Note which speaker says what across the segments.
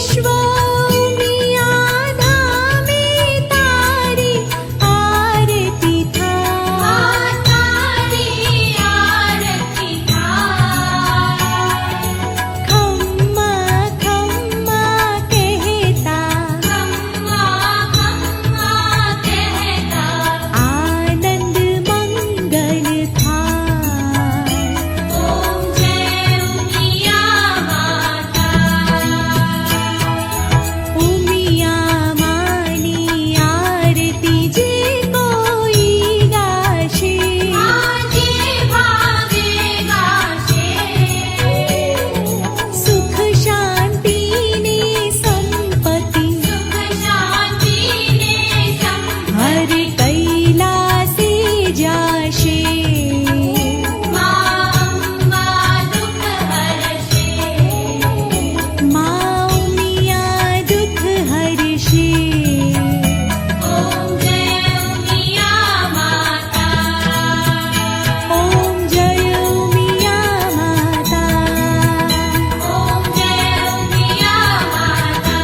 Speaker 1: विश्व उमिया धामे तारी आरती थाय, तारी आरती थाय। खम्मा खम्मा कहता, खम्मा खम्मा कहता, आनंद मंगल थाय। ओम जय उमिया माता, उमिया मानी आरती जे कोई गाशे, आजे भागे गाशे। सुख शांति ने संपत्ति, सुख शांति ने संपत्ति, हर कैलासे जाशे। माँ अम्मा दुख हरशे, माँ उमिया दुख हरशे। ओम जय उमिया माता, ओम जय उमिया माता, ओम जय उमिया माता,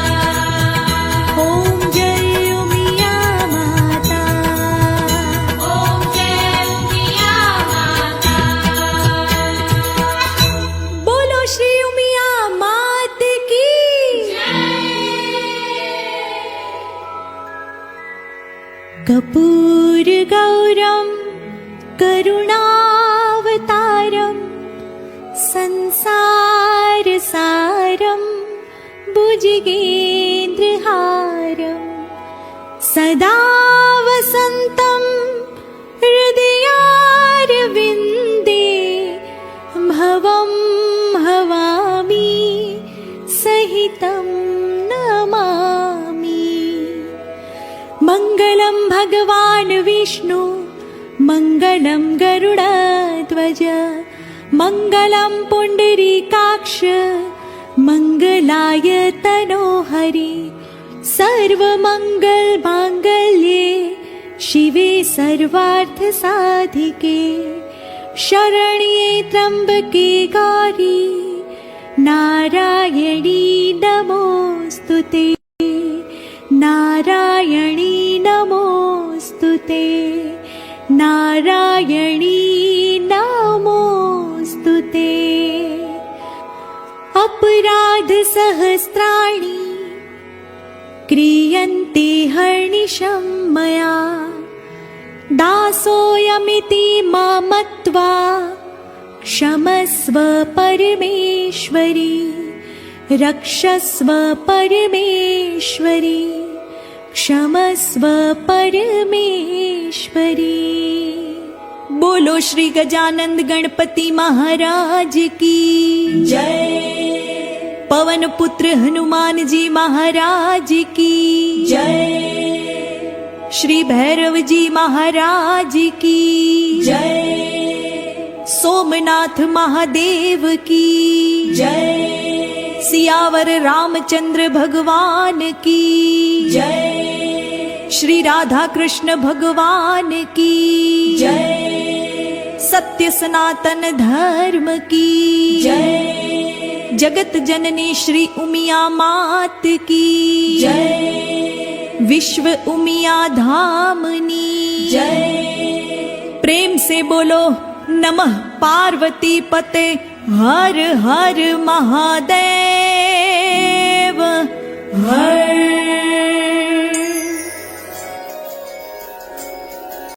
Speaker 1: ओम जय उमिया माता, ओम जय उमिया माता। बोलो श्री उमिया मात की कर्पूर गौरम करुणावतारम संसार सारम भुजगेन्द्रहारम सदा वसन्तं हृदयारविन्दे भवं भवामि सहितं नमामि। मंगलम भगवान विष्णु, मंगलम गरुड़ध्वज, मंगलम पुंडरीकाक्ष, मंगलाय तनोहरि। सर्वमंगल मांगल्ये शिवे सर्वार्थ साधिके, शरण्ये त्र्यंबके गौरी नारायणी नमोस्तुते, नारायणी नमोस्तुते, नारायणी नमोस्तुते। अपराध सहस्राणि क्रियन्ते हर्निशं मया, दासोऽयमिति मां मत्वा क्षमस्व परमेश्वरी, रक्षस्व परमेश्वरी, क्षमस्व परमेश्वरी। बोलो श्री गजानंद गणपति महाराज की जय, पवन पुत्र हनुमान जी महाराज की जय, श्री भैरव जी महाराज की जय, सोमनाथ महादेव की जय, सियावर रामचंद्र भगवान की जय, श्री राधा कृष्ण भगवान की जय, सत्य सनातन धर्म की जय, जगत जननी श्री उमिया मात की जय, विश्व उमिया धामनी जय। प्रेम से बोलो नमः पार्वती पते हर हर महादेव।